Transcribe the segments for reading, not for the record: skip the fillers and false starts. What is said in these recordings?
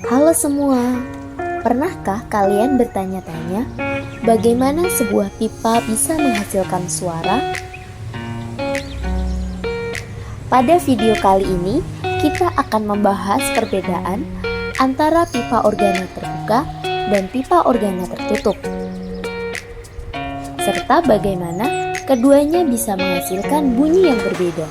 Halo semua, pernahkah kalian bertanya-tanya bagaimana sebuah pipa bisa menghasilkan suara? Pada video kali ini, kita akan membahas perbedaan antara pipa organa terbuka dan pipa organa tertutup, serta bagaimana keduanya bisa menghasilkan bunyi yang berbeda.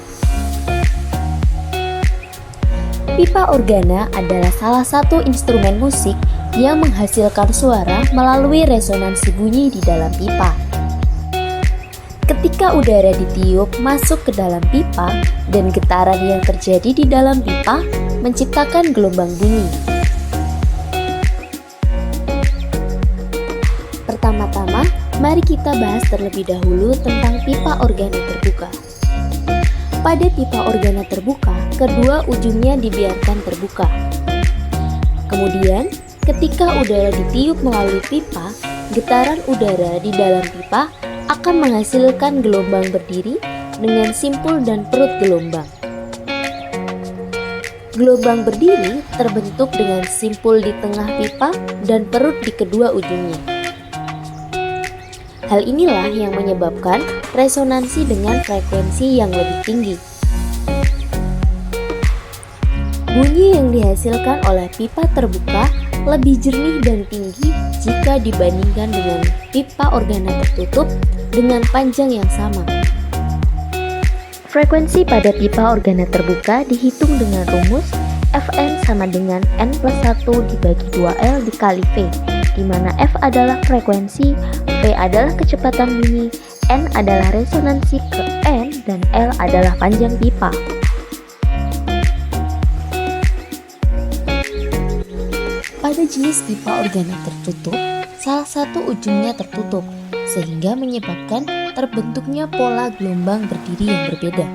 Pipa organa adalah salah satu instrumen musik yang menghasilkan suara melalui resonansi bunyi di dalam pipa. Ketika udara ditiup masuk ke dalam pipa dan getaran yang terjadi di dalam pipa menciptakan gelombang bunyi. Pertama-tama, mari kita bahas terlebih dahulu tentang pipa organa terbuka. Pada pipa organa terbuka, kedua ujungnya dibiarkan terbuka. Kemudian, ketika udara ditiup melalui pipa, getaran udara di dalam pipa akan menghasilkan gelombang berdiri dengan simpul dan perut gelombang. Gelombang berdiri terbentuk dengan simpul di tengah pipa dan perut di kedua ujungnya. Hal inilah yang menyebabkan resonansi dengan frekuensi yang lebih tinggi. Bunyi yang dihasilkan oleh pipa terbuka lebih jernih dan tinggi jika dibandingkan dengan pipa organa tertutup dengan panjang yang sama. Frekuensi pada pipa organa terbuka dihitung dengan rumus Fn sama dengan N+1 dibagi 2L dikali V, di mana F adalah frekuensi, V adalah kecepatan bunyi, N adalah resonansi ke N, dan L adalah panjang pipa. Pada jenis pipa organa tertutup, salah satu ujungnya tertutup, sehingga menyebabkan terbentuknya pola gelombang berdiri yang berbeda.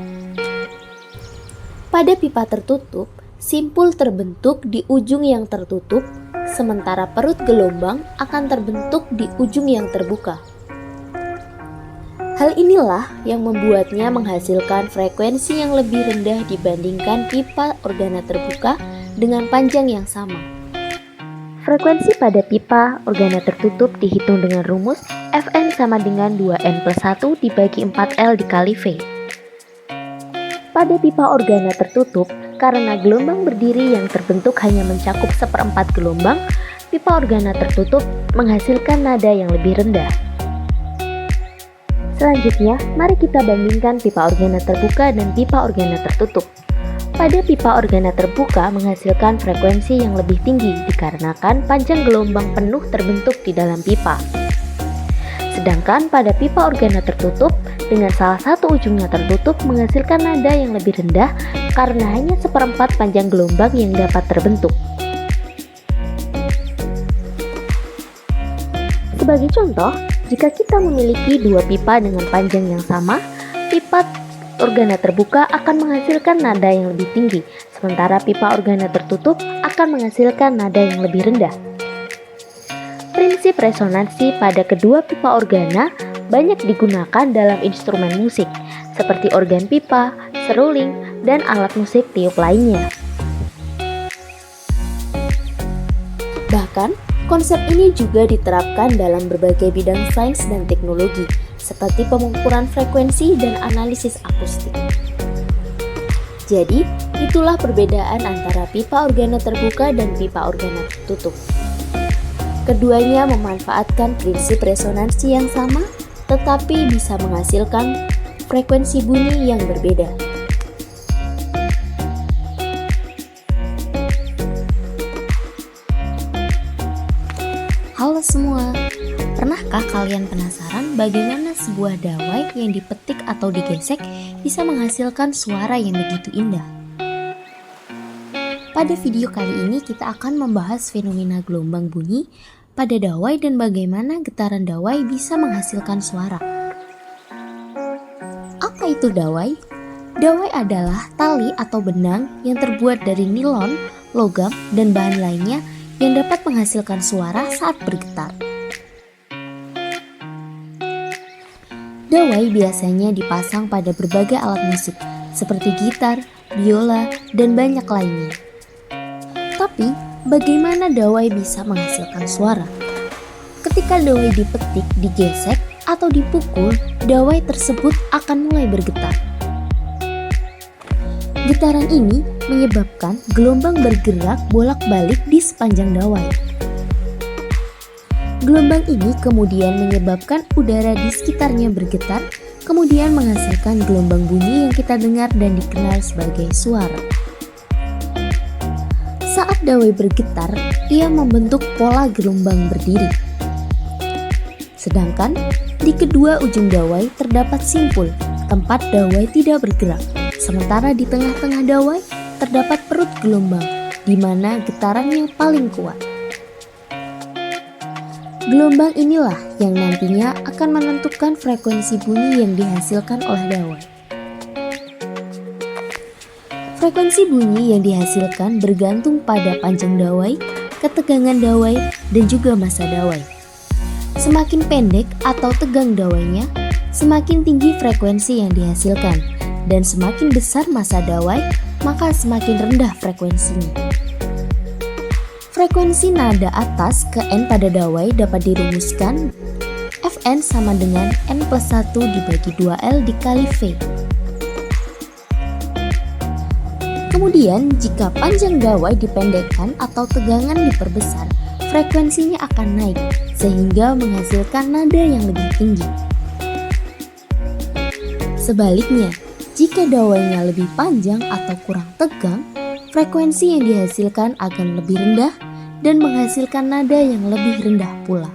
Pada pipa tertutup, simpul terbentuk di ujung yang tertutup, sementara perut gelombang akan terbentuk di ujung yang terbuka. Hal inilah yang membuatnya menghasilkan frekuensi yang lebih rendah dibandingkan pipa organa terbuka dengan panjang yang sama. Frekuensi pada pipa organa tertutup dihitung dengan rumus Fn sama dengan 2N+1 dibagi 4L dikali V. Pada pipa organa tertutup, karena gelombang berdiri yang terbentuk hanya mencakup seperempat gelombang, pipa organa tertutup menghasilkan nada yang lebih rendah. Selanjutnya, mari kita bandingkan pipa organa terbuka dan pipa organa tertutup. Pada pipa organa terbuka menghasilkan frekuensi yang lebih tinggi dikarenakan panjang gelombang penuh terbentuk di dalam pipa. Sedangkan pada pipa organa tertutup dengan salah satu ujungnya tertutup menghasilkan nada yang lebih rendah karena hanya seperempat panjang gelombang yang dapat terbentuk. Sebagai contoh, jika kita memiliki dua pipa dengan panjang yang sama, pipa organa terbuka akan menghasilkan nada yang lebih tinggi, sementara pipa organa tertutup akan menghasilkan nada yang lebih rendah. Prinsip resonansi pada kedua pipa organa banyak digunakan dalam instrumen musik, seperti organ pipa, seruling, dan alat musik tiup lainnya. Bahkan, konsep ini juga diterapkan dalam berbagai bidang sains dan teknologi, seperti pengukuran frekuensi dan analisis akustik. Jadi, itulah perbedaan antara pipa organa terbuka dan pipa organa tertutup. Keduanya memanfaatkan prinsip resonansi yang sama, tetapi bisa menghasilkan frekuensi bunyi yang berbeda. Halo semua, pernahkah kalian penasaran bagaimana sebuah dawai yang dipetik atau digesek bisa menghasilkan suara yang begitu indah? Pada video kali ini kita akan membahas fenomena gelombang bunyi pada dawai dan bagaimana getaran dawai bisa menghasilkan suara. Apa itu dawai? Dawai adalah tali atau benang yang terbuat dari nilon, logam, dan bahan lainnya yang dapat menghasilkan suara saat bergetar. Dawai biasanya dipasang pada berbagai alat musik seperti gitar, biola, dan banyak lainnya. Tapi bagaimana dawai bisa menghasilkan suara? Ketika dawai dipetik, digesek, atau dipukul, dawai tersebut akan mulai bergetar. Getaran ini menyebabkan gelombang bergerak bolak-balik di sepanjang dawai. Gelombang ini kemudian menyebabkan udara di sekitarnya bergetar, kemudian menghasilkan gelombang bunyi yang kita dengar dan dikenal sebagai suara. Saat dawai bergetar, ia membentuk pola gelombang berdiri. Sedangkan di kedua ujung dawai terdapat simpul, tempat dawai tidak bergerak. Sementara di tengah-tengah dawai terdapat perut gelombang, di mana getarannya paling kuat. Gelombang inilah yang nantinya akan menentukan frekuensi bunyi yang dihasilkan oleh dawai. Frekuensi bunyi yang dihasilkan bergantung pada panjang dawai, ketegangan dawai, dan juga massa dawai. Semakin pendek atau tegang dawainya, semakin tinggi frekuensi yang dihasilkan, dan semakin besar massa dawai, maka semakin rendah frekuensinya. Frekuensi nada atas ke N pada dawai dapat dirumuskan Fn sama dengan N plus 1 dibagi 2L dikali V. Kemudian, jika panjang dawai dipendekkan atau tegangan diperbesar, frekuensinya akan naik, sehingga menghasilkan nada yang lebih tinggi. Sebaliknya, jika dawainya lebih panjang atau kurang tegang, frekuensi yang dihasilkan akan lebih rendah dan menghasilkan nada yang lebih rendah pula.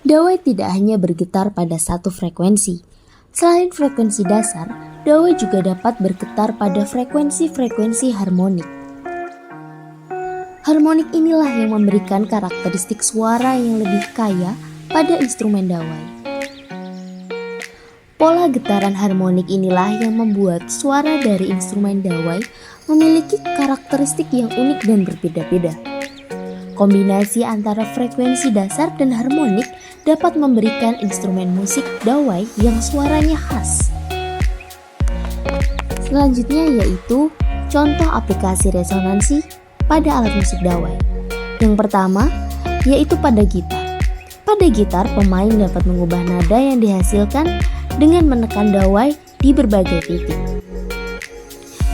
Dawai tidak hanya bergetar pada satu frekuensi. Selain frekuensi dasar, dawai juga dapat bergetar pada frekuensi-frekuensi harmonik. Harmonik inilah yang memberikan karakteristik suara yang lebih kaya pada instrumen dawai. Pola getaran harmonik inilah yang membuat suara dari instrumen dawai memiliki karakteristik yang unik dan berbeda-beda. Kombinasi antara frekuensi dasar dan harmonik dapat memberikan instrumen musik dawai yang suaranya khas. Selanjutnya yaitu contoh aplikasi resonansi pada alat musik dawai. Yang pertama yaitu pada gitar. Pada gitar, pemain dapat mengubah nada yang dihasilkan dengan menekan dawai di berbagai titik.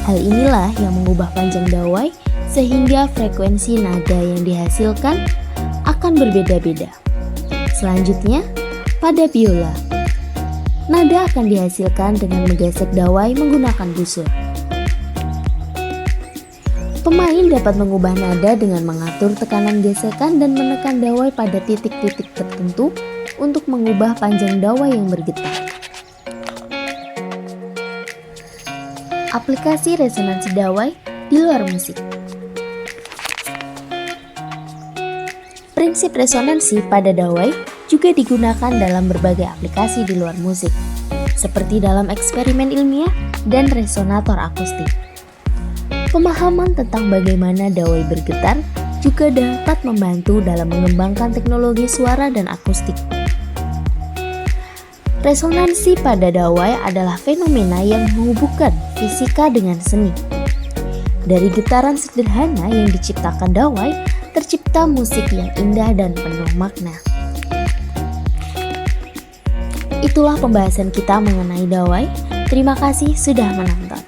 Hal inilah yang mengubah panjang dawai sehingga frekuensi nada yang dihasilkan akan berbeda-beda. Selanjutnya, pada biola. Nada akan dihasilkan dengan menggesek dawai menggunakan busur. Pemain dapat mengubah nada dengan mengatur tekanan gesekan dan menekan dawai pada titik-titik tertentu untuk mengubah panjang dawai yang bergetar. Aplikasi resonansi dawai di luar musik. Prinsip resonansi pada dawai juga digunakan dalam berbagai aplikasi di luar musik, seperti dalam eksperimen ilmiah dan resonator akustik. Pemahaman tentang bagaimana dawai bergetar juga dapat membantu dalam mengembangkan teknologi suara dan akustik. Resonansi pada dawai adalah fenomena yang menghubungkan fisika dengan seni. Dari getaran sederhana yang diciptakan dawai, tercipta musik yang indah dan penuh makna. Itulah pembahasan kita mengenai dawai. Terima kasih sudah menonton.